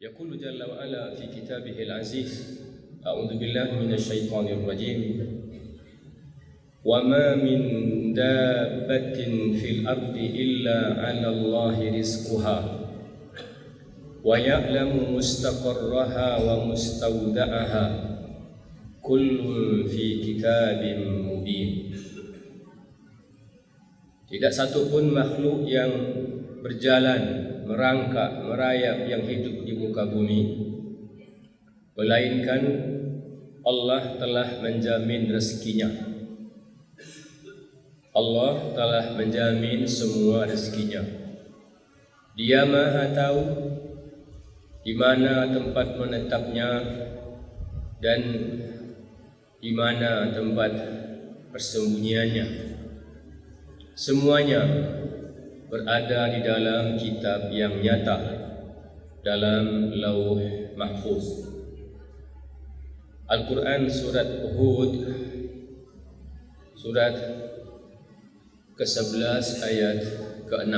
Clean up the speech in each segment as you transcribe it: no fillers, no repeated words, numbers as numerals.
يقول جل وعلا في كتابه العزيز: أعوذ بالله من الشيطان الرجيم وما من دابة في الأرض إلا على الله رزقها ويعلم مستقرها ومستودعها كل في كتاب مبين. Tidak satu pun makhluk yang berjalan, merangkak, merayap yang hidup di muka bumi, melainkan Allah telah menjamin rezekinya. Allah telah menjamin semua rezekinya. Dia Maha tahu di mana tempat menetapnya dan di mana tempat persembunyiannya. Semuanya berada di dalam kitab yang nyata, dalam Lauh Mahfuz. Al-Quran surat Hud surat ke-11 ayat ke-6.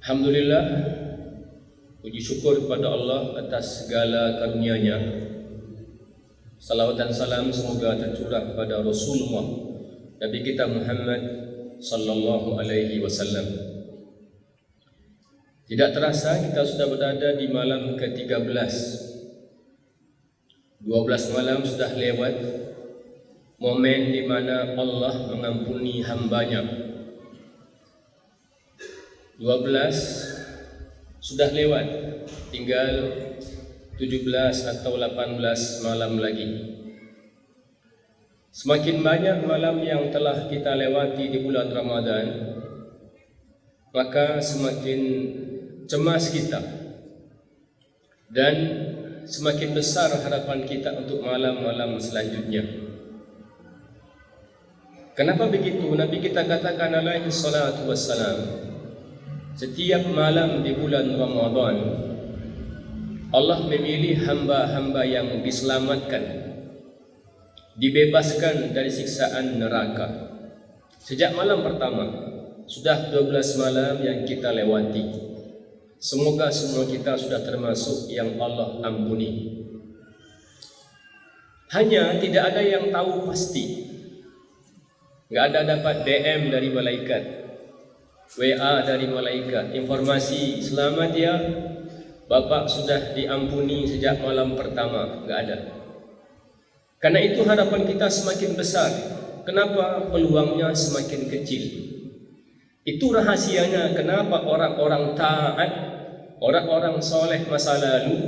Alhamdulillah, puji syukur kepada Allah atas segala karunia-Nya. Salawat dan salam semoga tercurah kepada Rasulullah Nabi kita Muhammad sallallahu alaihi wasallam. Tidak terasa kita sudah berada di malam ke-13. 12 malam sudah lewat, momen di mana Allah mengampuni hamba-Nya. 12 sudah lewat, tinggal 17 atau 18 malam lagi. Semakin banyak malam yang telah kita lewati di bulan Ramadan, maka semakin cemas kita dan semakin besar harapan kita untuk malam-malam selanjutnya. Kenapa begitu? Nabi kita katakan alaihi salatu wassalam, setiap malam di bulan Ramadan Allah memilih hamba-hamba yang diselamatkan, dibebaskan dari siksaan neraka. Sejak malam pertama, sudah 12 malam yang kita lewati. Semoga semua kita sudah termasuk yang Allah ampuni. Hanya tidak ada yang tahu pasti. Enggak ada dapat DM dari malaikat, WA dari malaikat, informasi selamat ya, Bapak sudah diampuni sejak malam pertama. Enggak ada. Karena itu harapan kita semakin besar. Kenapa peluangnya semakin kecil? Itu rahasianya kenapa orang-orang taat, orang-orang soleh masa lalu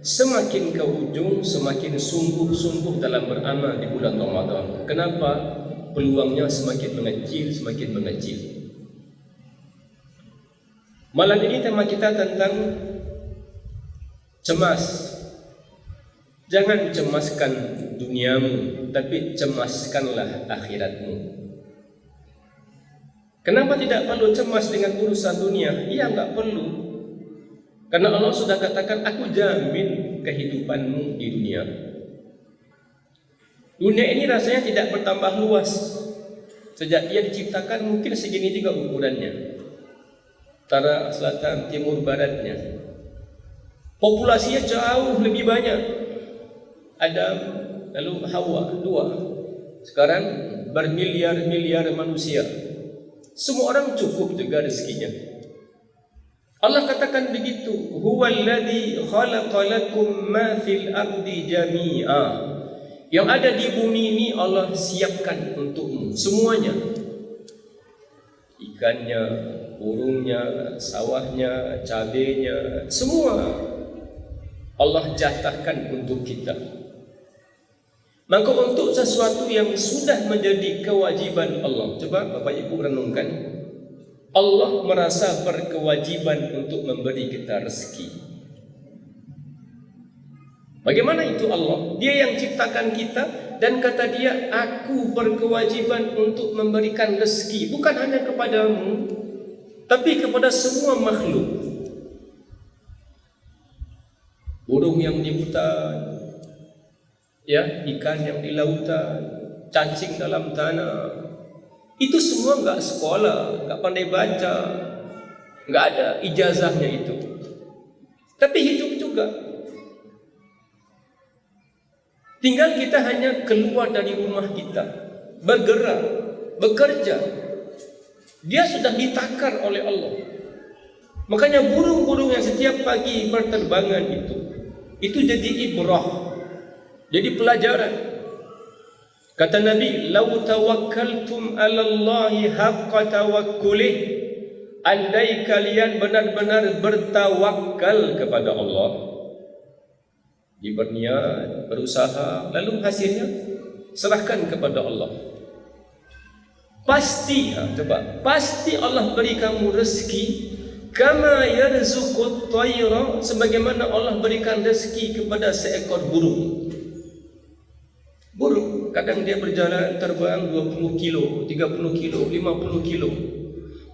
semakin ke ujung semakin sungguh-sungguh dalam beramal di bulan Ramadan. Kenapa? Peluangnya semakin mengecil, semakin mengecil. Malam ini tema kita tentang cemas. Jangan cemaskan duniamu, tapi cemaskanlah akhiratmu. Kenapa tidak perlu cemas dengan urusan dunia? Iya, enggak perlu. Karena Allah sudah katakan, aku jamin kehidupanmu di dunia. Dunia ini rasanya tidak bertambah luas. Sejak ia diciptakan mungkin segini juga ukurannya, utara, selatan, timur, baratnya. Populasinya jauh lebih banyak. Adam, lalu Hawa, 2. Sekarang bermiliar-miliar manusia. Semua orang cukup juga rezekinya. Allah katakan begitu, huwallazi khalaqa lakum ma fil ardi jami'a. Yang ada di bumi ini Allah siapkan untukmu semuanya. Ikannya, burungnya, sawahnya, cabenya, semua Allah jatahkan untuk kita. Maka untuk sesuatu yang sudah menjadi kewajiban Allah, coba Bapak Ibu renungkan, Allah merasa berkewajiban untuk memberi kita rezeki. Bagaimana itu Allah? Dia yang ciptakan kita dan kata dia, aku berkewajiban untuk memberikan rezeki, bukan hanya kepadamu, tapi kepada semua makhluk. Burung yang di hutan, ya, ikan yang di lautan, cacing dalam tanah, itu semua enggak sekolah, enggak pandai baca, Enggak ada ijazahnya itu. Tapi hidup juga. Tinggal kita hanya keluar dari rumah kita, bergerak, bekerja. Dia sudah ditakar oleh Allah. Makanya burung-burung yang setiap pagi berterbangan itu jadi ibrah, jadi pelajaran. Kata Nabi, "Lau tawakkaltum 'ala Allahi haqqa tawakkulih." Andai kalian benar-benar bertawakal kepada Allah, berniat, berusaha, lalu hasilnya serahkan kepada Allah. Pasti, pasti Allah beri kamu rezeki. Kama yarzuqut tayra, sebagaimana Allah berikan rezeki kepada seekor burung. Burung kadang dia berjalan terbang 20 kilo, 30 kilo, 50 kilo.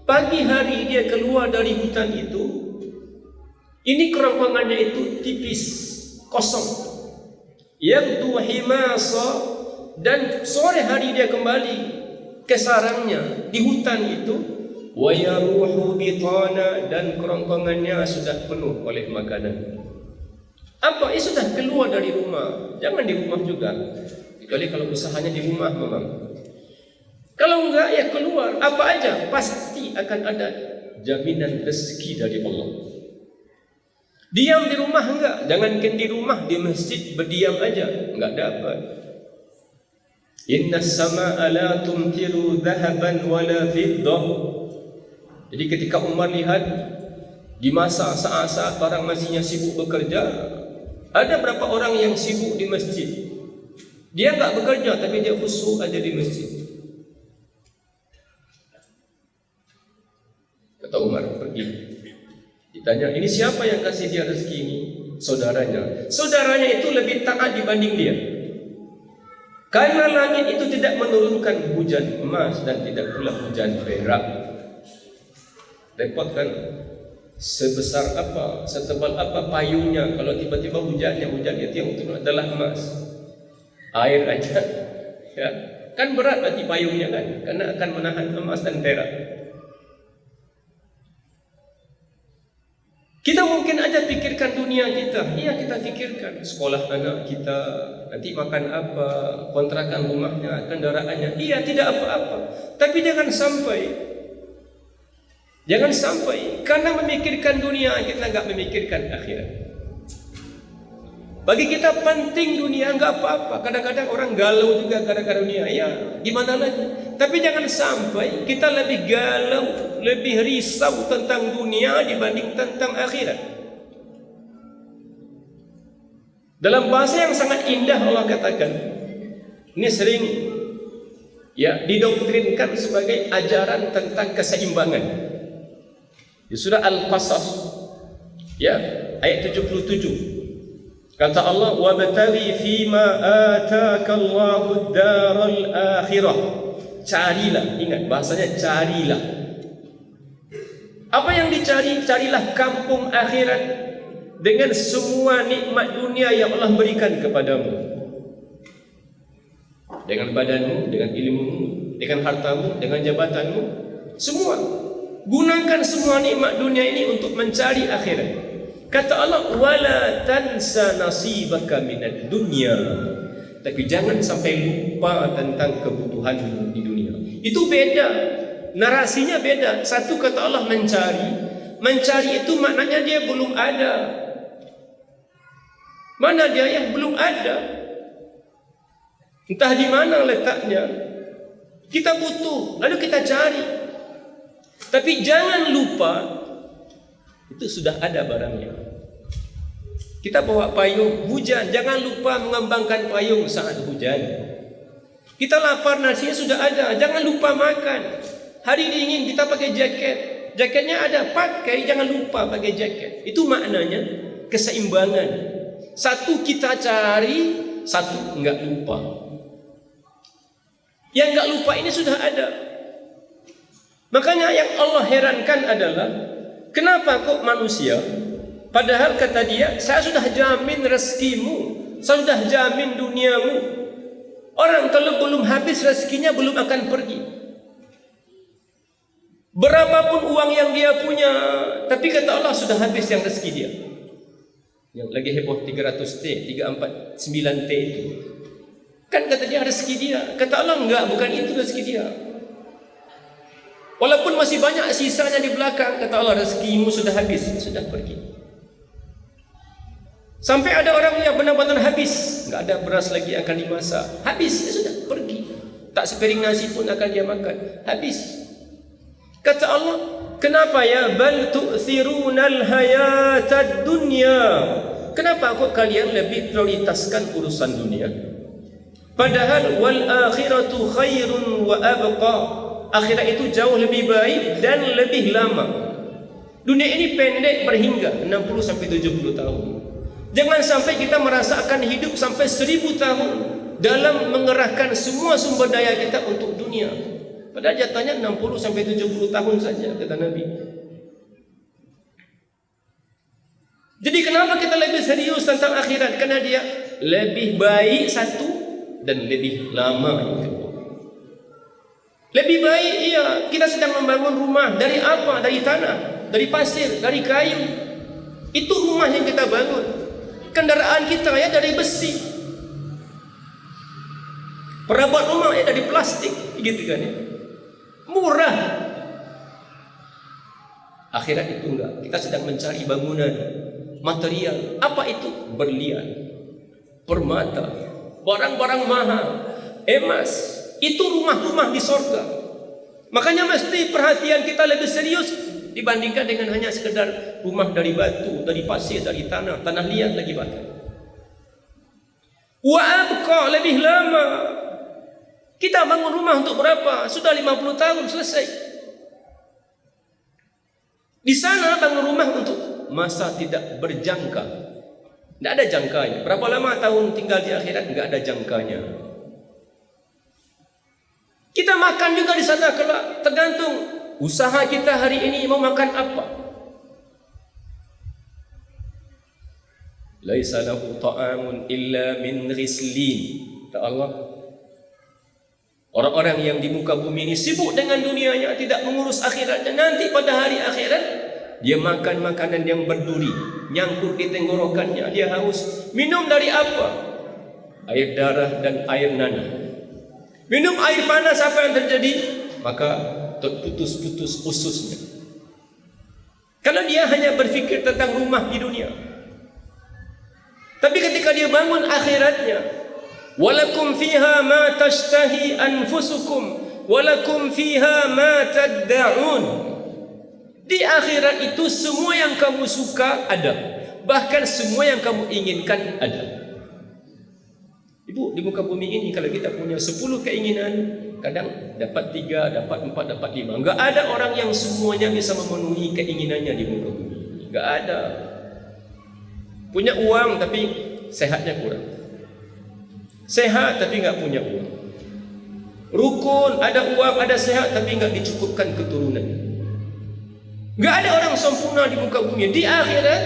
Pagi hari dia keluar dari hutan itu, ini kerongkongannya itu tipis, kosong. Yaghdu himasa, dan sore hari dia kembali ke sarangnya di hutan itu. Wa yaruhu bitana, dan kerongkongannya sudah penuh oleh makanan. Apa? Sudah keluar dari rumah. Jangan di rumah juga, kecuali kalau usahanya di rumah memang. Kalau enggak, ya keluar. Apa aja pasti akan ada jaminan rezeki dari Allah. Diam di rumah enggak? Jangankan di rumah, di masjid berdiam aja enggak dapat. Inna as-samaa'a la tumtiru dhahaban wala fiddah. Jadi ketika Umar lihat di masa saat-saat orang masihnya sibuk bekerja, ada berapa orang yang sibuk di masjid. Dia enggak bekerja tapi dia khusyuk aja di masjid. Kata Umar, pergi. Ditanya, ini siapa yang kasih dia rezeki ini? Saudaranya. Saudaranya itu lebih taat dibanding dia. Karena langit itu tidak menurunkan hujan emas dan tidak pula hujan perak. Repot kan? Sebesar apa, setebal apa payungnya, kalau tiba-tiba hujan itu yang turun adalah emas. Air aja. Ya. Kan berat berarti payungnya kan? Karena akan menahan emas dan perak. Kita mungkin aja pikirkan dunia kita. Iya, kita pikirkan sekolah anak kita, nanti makan apa, kontrakan rumahnya, kendaraannya. Iya, tidak apa-apa. Tapi jangan sampai karena memikirkan dunia kita enggak memikirkan akhirat. Bagi kita penting dunia, enggak apa-apa. Kadang-kadang orang galau juga gara-gara dunia. Ya, gimana lagi? Tapi jangan sampai kita lebih galau, lebih risau tentang dunia dibanding tentang akhirat. Dalam bahasa yang sangat indah Allah katakan, ini sering ya didoktrinkan sebagai ajaran tentang keseimbangan. Di surah Al-Qasas ya ayat 77. Kata Allah, "Wabtaghi fima ataka Allahu ad-daral akhirah." Carilah, ingat bahasanya carilah. Apa yang dicari? Carilah kampung akhirat dengan semua nikmat dunia yang Allah berikan kepadamu. Dengan badanmu, dengan ilmumu, dengan hartamu, dengan jabatanmu, semua. Gunakan semua nikmat dunia ini untuk mencari akhirat. Kata Allah, wala tansa nasibaka minad dunya. Tapi jangan sampai lupa tentang kebutuhanmu di dunia. Itu beda, narasinya beda. Satu kata Allah mencari itu maknanya dia belum ada. Mana dia yang belum ada? Entah di mana letaknya. Kita butuh, lalu kita cari. Tapi jangan lupa itu sudah ada barangnya. Kita bawa payung, hujan, jangan lupa mengembangkan payung saat hujan. Kita lapar, nasinya sudah ada, jangan lupa makan. Hari dingin kita pakai jaket, jaketnya ada, pakai, jangan lupa pakai jaket. Itu maknanya keseimbangan. Satu kita cari, satu enggak lupa. Yang enggak lupa ini sudah ada. Makanya yang Allah herankan adalah kenapa kok manusia, padahal kata dia, saya sudah jamin rezekimu, saya sudah jamin duniamu. Orang kalau belum habis rezekinya belum akan pergi. Berapapun uang yang dia punya, tapi kata Allah sudah habis yang rezeki dia. Yang lagi heboh 300T, 349T itu. Kan kata dia rezeki dia. Kata Allah enggak, bukan itu rezeki dia. Walaupun masih banyak sisanya di belakang, kata Allah rezekimu sudah habis, sudah pergi. Sampai ada orang yang benar-benar habis, enggak ada beras lagi akan dimasak. Habis, ya sudah pergi. Tak sepiring nasi pun akan dia makan. Habis. Kata Allah, kenapa ya? Bal tu'thirunal hayatad dunya. Kenapa kok kalian lebih prioritaskan urusan dunia? Padahal wal akhiratu khairun wa abqa. Akhirat itu jauh lebih baik dan lebih lama. Dunia ini pendek berhingga 60 sampai 70 tahun. Jangan sampai kita merasakan hidup sampai 1000 tahun dalam mengerahkan semua sumber daya kita untuk dunia. Padahal jatahnya 60 sampai 70 tahun saja, kata Nabi. Jadi kenapa kita lebih serius tentang akhirat? Karena dia lebih baik satu dan lebih lama yang kedua. Lebih baik, iya, kita sedang membangun rumah. Dari apa? Dari tanah, dari pasir, dari kayu. Itu rumah yang kita bangun. Kendaraan kita ya dari besi. Perabot rumah ya dari plastik, gitu kan ya. Murah. Akhirat itu enggak. Kita sedang mencari bangunan material. Apa itu? Berlian, permata, barang-barang mahal, emas. Itu rumah-rumah di sorga. Makanya mesti perhatian kita lebih serius dibandingkan dengan hanya sekedar rumah dari batu, dari pasir, dari tanah liat lagi bahkan. Wa abqa, lebih lama. Kita bangun rumah untuk berapa? Sudah 50 tahun selesai. Di sana bangun rumah untuk masa tidak berjangka. Tidak ada jangkanya. Berapa lama tahun tinggal di akhirat? Tidak ada jangkanya. Kita makan juga di sana kelak. Tergantung usaha kita hari ini mau makan apa. Laisa lahu ta'amun illa min ghislin. Kata Allah, orang-orang yang di muka bumi ini sibuk dengan dunianya, tidak mengurus akhiratnya. Nanti pada hari akhirat dia makan makanan yang berduri, nyangkut di tenggorokannya. Dia haus. Minum dari apa? Air darah dan air nanah. Minum air panas, apa yang terjadi? Maka terputus-putus ususnya. Karena dia hanya berfikir tentang rumah di dunia. Tapi ketika dia bangun akhiratnya, walakum fiha ma tashtahi anfusukum walakum fiha ma tadda'un. Di akhirat itu semua yang kamu suka ada, bahkan semua yang kamu inginkan ada. Ibu, di muka bumi ini kalau kita punya 10 keinginan, kadang dapat 3, dapat 4, dapat 5. Enggak ada orang yang semuanya bisa memenuhi keinginannya di muka bumi. Enggak ada. Punya uang tapi sehatnya kurang. Sehat tapi enggak punya uang. Rukun, ada uang, ada sehat tapi enggak dicukupkan keturunan. Enggak ada orang sempurna di muka bumi. Di akhirat,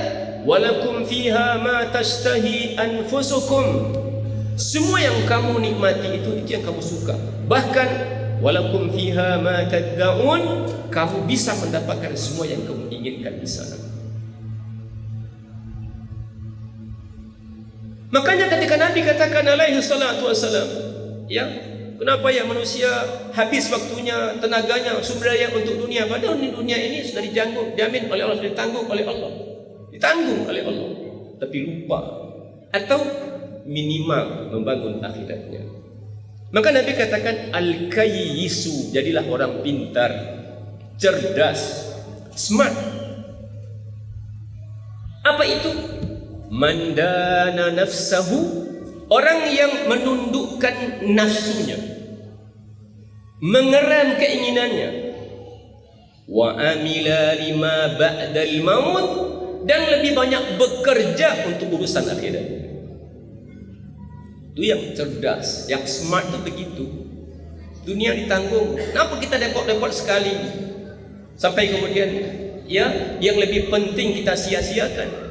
walakum fiha ma tashtahi anfusukum. Semua yang kamu nikmati itu yang kamu suka. Bahkan walakum fiha ma tadda'un, kamu bisa mendapatkan semua yang kamu inginkan di sana. Makanya ketika Nabi katakan alaihi salatu wassalam, ya, kenapa ya manusia habis waktunya, tenaganya, sumber daya untuk dunia, padahal dunia ini sudah dijamin oleh Allah, sudah ditanggung oleh Allah. Ditanggung oleh Allah. Tapi lupa atau minimal membangun akhiratnya. Maka Nabi katakan al-kayyisu, jadilah orang pintar, cerdas, smart. Apa itu? Mandana nafsahu, orang yang menundukkan nafsunya, mengeram keinginannya. Wa amila lima ba'dal maut, dan lebih banyak bekerja untuk urusan akhirat. Itu yang cerdas, yang smart itu begitu. Dunia ditanggung. Kenapa kita repot-repot sekali sampai kemudian ya yang lebih penting kita sia-siakan?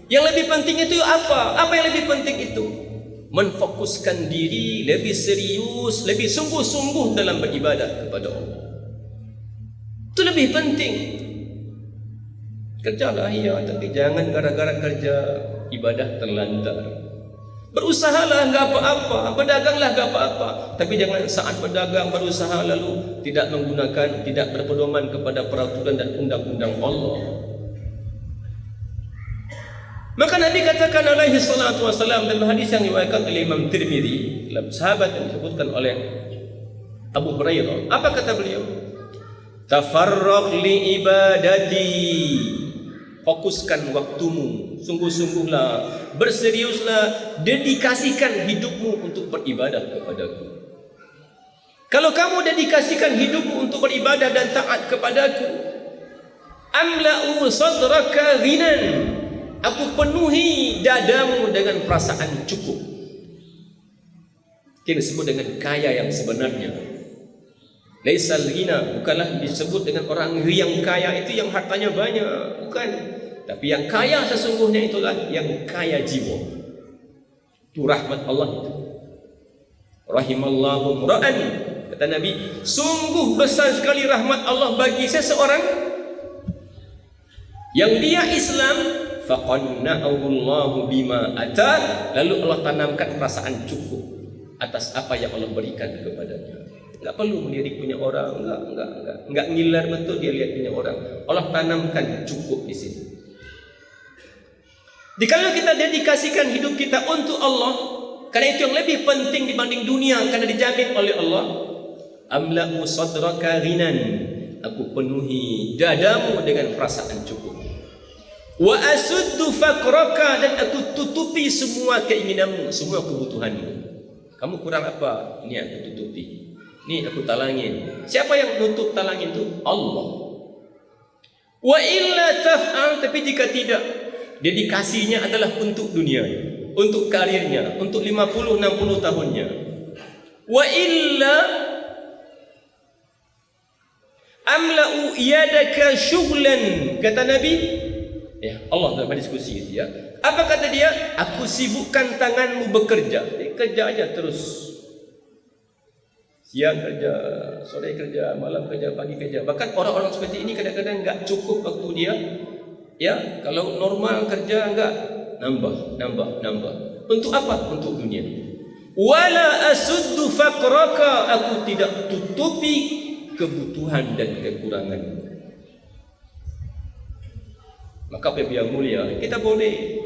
Yang lebih penting itu apa? Apa yang lebih penting itu? Menfokuskan diri lebih serius, lebih sungguh-sungguh dalam beribadah kepada Allah. Itu lebih penting. Kerjalah ya, tapi jangan gara-gara kerja ibadah terlantar. Berusahalah, enggak apa-apa, berdaganglah, enggak apa-apa, tapi jangan saat berdagang berusaha lalu tidak menggunakan, tidak berpedoman kepada peraturan dan undang-undang Allah. Maka Nabi katakan alaihi salatu wassalam dalam hadis yang diriwayatkan oleh Imam Tirmizi, dalam sahabat yang disebutkan oleh Abu Hurairah, apa kata beliau? Tafarraq li ibadati, fokuskan waktumu, sungguh-sungguhlah, berseriuslah, dedikasikan hidupmu untuk beribadah kepadaku. Kalau kamu dedikasikan hidupmu untuk beribadah dan taat kepadaku, amla'u sadraka ghinan, aku penuhi dadamu dengan perasaan cukup. Yang disebut dengan kaya yang sebenarnya. Laisal ghina, bukanlah disebut dengan orang yang kaya itu yang hartanya banyak, bukan. Tapi yang kaya sesungguhnya itulah yang kaya jiwa. Itu rahmat Allah itu. Rahimallahu mura'an, kata Nabi, sungguh besar sekali rahmat Allah bagi seseorang yang dia Islam, faqanna'ahu Allahu bima ata, lalu Allah tanamkan perasaan cukup atas apa yang Allah berikan kepadanya. Enggak perlu melirik punya orang, enggak ngiler betul dia lihat punya orang. Allah tanamkan cukup di sini. Jadi kalau kita dedikasikan hidup kita untuk Allah, karena itu yang lebih penting dibanding dunia, karena dijamin oleh Allah. Amla'u sadraka ghinan, aku penuhi dadamu dengan perasaan cukup. Wa asuddu faqraka, dan aku tutupi semua keinginanmu, semua kebutuhanmu. Kamu kurang apa? Ini aku tutupi. Ini aku talangin. Siapa yang nutup talangin itu? Allah. Wa illa taf'al, tapi jika tidak, dedikasinya adalah untuk dunia, untuk karirnya, untuk 50-60 tahunnya. Wa illa amla'u yadaka syughlan, kata Nabi. Ya, Allah dalam diskusi itu ya. Apa kata dia? Aku sibukkan tanganmu bekerja. Kerja aja terus. Siang kerja, sore kerja, malam kerja, pagi kerja. Bahkan orang-orang seperti ini kadang-kadang enggak cukup waktu dia. Ya, kalau normal kerja enggak nambah. Untuk apa? Untuk dunia. Wala asuddu faqraka, aku tidak tutupi kebutuhan dan kekurangan. Maka yang mulia, kita boleh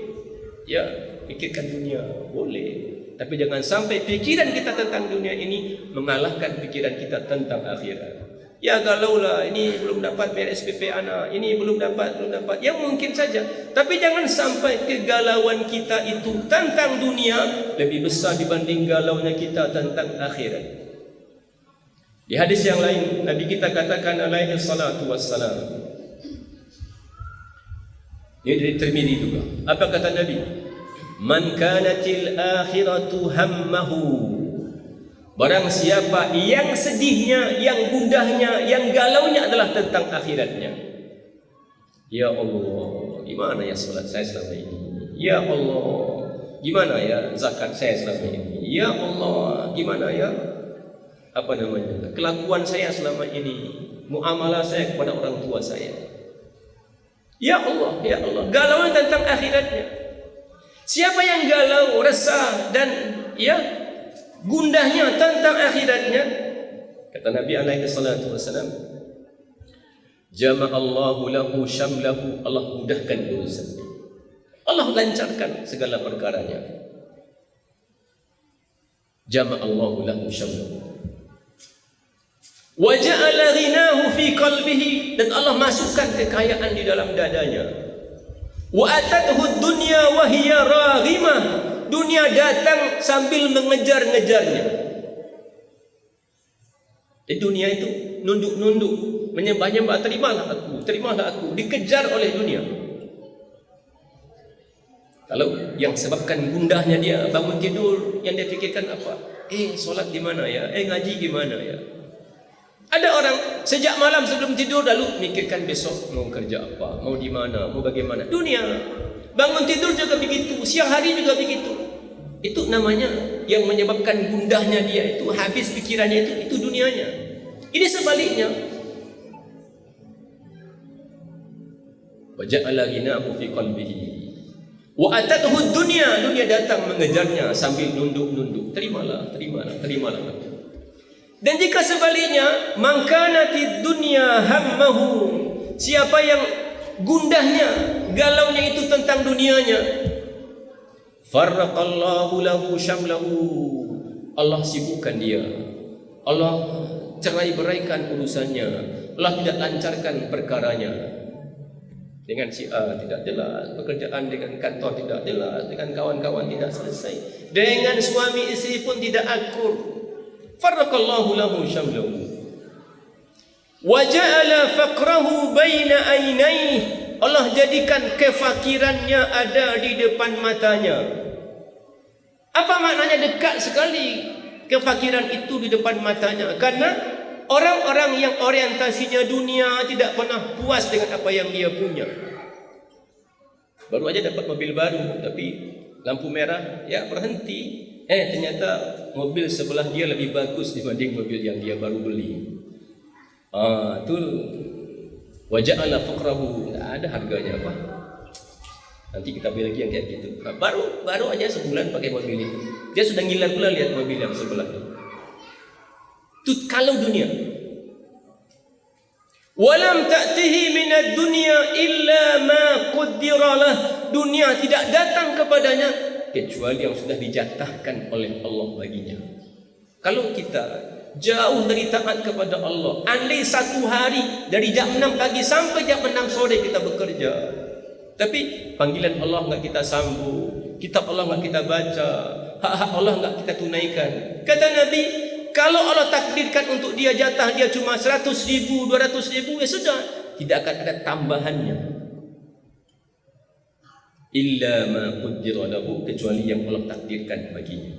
ya pikirkan dunia, boleh. Tapi jangan sampai pikiran kita tentang dunia ini mengalahkan pikiran kita tentang akhirat. Ya galaulah, ini belum dapat PSPP anak, ini belum dapat. Ya mungkin saja. Tapi jangan sampai kegalauan kita itu tentang dunia lebih besar dibanding galaunya kita tentang akhirat. Di hadis yang lain, Nabi kita katakan alaihi salatu wassalam. Ini dari Tirmizi juga. Apa kata Nabi? Man kanatil akhiratu hammahu, barang siapa yang sedihnya, yang gundahnya, yang galaunya adalah tentang akhiratnya. Ya Allah, gimana ya salat saya selama ini? Ya Allah, gimana ya zakat saya selama ini? Ya Allah, gimana ya kelakuan saya selama ini, muamalah saya kepada orang tua saya. Ya Allah, galau tentang akhiratnya. Siapa yang galau, resah dan ya gundahnya tentang akhiratnya, kata Nabi alaihi salatu wasallam, jama'allahu lahu syamlahu, Allah mudahkan urusannya, Allah lancarkan segala perkaranya. Jama'allahu lahu syamlahu wa ja'ala ghinahu fi qalbihi, dan Allah masukkan kekayaan di dalam dadanya. Wa atathu dunya wa hiya raghimah, dunia datang sambil mengejar-ngejarnya. Di dunia itu nunduk-nunduk, menyembah-nyembah, terimalah aku, dikejar oleh dunia. Kalau yang sebabkan gundahnya dia bangun tidur, yang dia fikirkan apa? Solat di mana ya? Ngaji gimana ya? Ada orang sejak malam sebelum tidur lalu mikirkan besok mau kerja apa, mau di mana, mau bagaimana. Dunia. Bangun tidur juga begitu, siang hari juga begitu. Itu namanya yang menyebabkan gundahnya dia itu, habis pikirannya itu dunianya. Ini sebaliknya. Wa ja'ala ghinahu fi qalbihi. Wa atathu dunya, dunia datang mengejarnya sambil nunduk-nunduk. Terimalah. Dan jika sebaliknya, man kanatid dunya hammahu, siapa yang gundahnya, galaunya itu tentang dunianya, farraqallahu lahu syamlahu, Allah sibukkan dia, Allah cerai beraikan urusannya, Allah tidak lancarkan perkaranya. Dengan si A tidak jelas, pekerjaan dengan kantor tidak jelas, dengan kawan-kawan tidak selesai, dengan suami isteri pun tidak akur. Farraqallahu lahu syamlahu wa ja'ala faqrahu baina ainaihi, Allah jadikan kefakirannya ada di depan matanya. Apa maknanya dekat sekali kefakiran itu di depan matanya? Karena orang-orang yang orientasinya dunia tidak pernah puas dengan apa yang dia punya. Baru aja dapat mobil baru, tapi lampu merah, ya berhenti. Ternyata mobil sebelah dia lebih bagus dibanding mobil yang dia baru beli. Itu waja'ala faqrahu, tidak ada harganya apa. Nanti kita beli lagi yang kayak gitu. Baru aja sebulan pakai mobil itu, dia sudah ngiler pula lihat mobil yang sebelah itu. Itu kalau dunia. Walam ta'tihi minad dunya illa ma qaddara lah. Dunia tidak datang kepadanya kecuali yang sudah dijatahkan oleh Allah baginya. Kalau kita jauh dari taat kepada Allah, andai satu hari dari jam 6 pagi sampai jam 6 sore kita bekerja, tapi panggilan Allah enggak kita sambut, kitab Allah enggak kita baca, hak-hak Allah enggak kita tunaikan. Kata Nabi, kalau Allah takdirkan untuk dia jatah dia cuma 100.000, 200.000, ya sudah, tidak akan ada tambahannya. Illa ma qaddara lahu, kecuali yang Allah takdirkan baginya.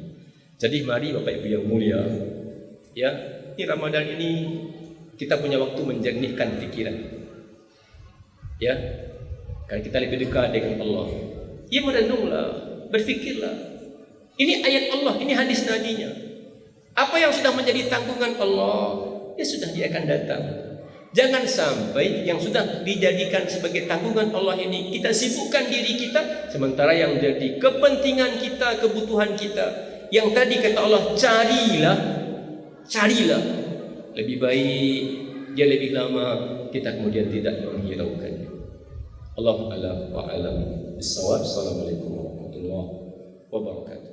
Jadi mari Bapak Ibu yang mulia, ya, ini Ramadan ini kita punya waktu menjernihkan pikiran. Ya, kalau kita lebih dekat dengan Allah, ya merenunglah, berfikirlah. Ini ayat Allah, ini hadis Nabi-Nya. Apa yang sudah menjadi tanggungan Allah, ya sudah dia akan datang. Jangan sampai yang sudah dijadikan sebagai tanggungan Allah ini kita sibukkan diri kita, sementara yang jadi kepentingan kita, kebutuhan kita, yang tadi kata Allah carilah, lebih baik dia lebih lama, kita kemudian tidak menghiraukannya. Allahu a'lam wa a'lam bis-shawab. Assalamualaikum warahmatullahi wabarakatuh.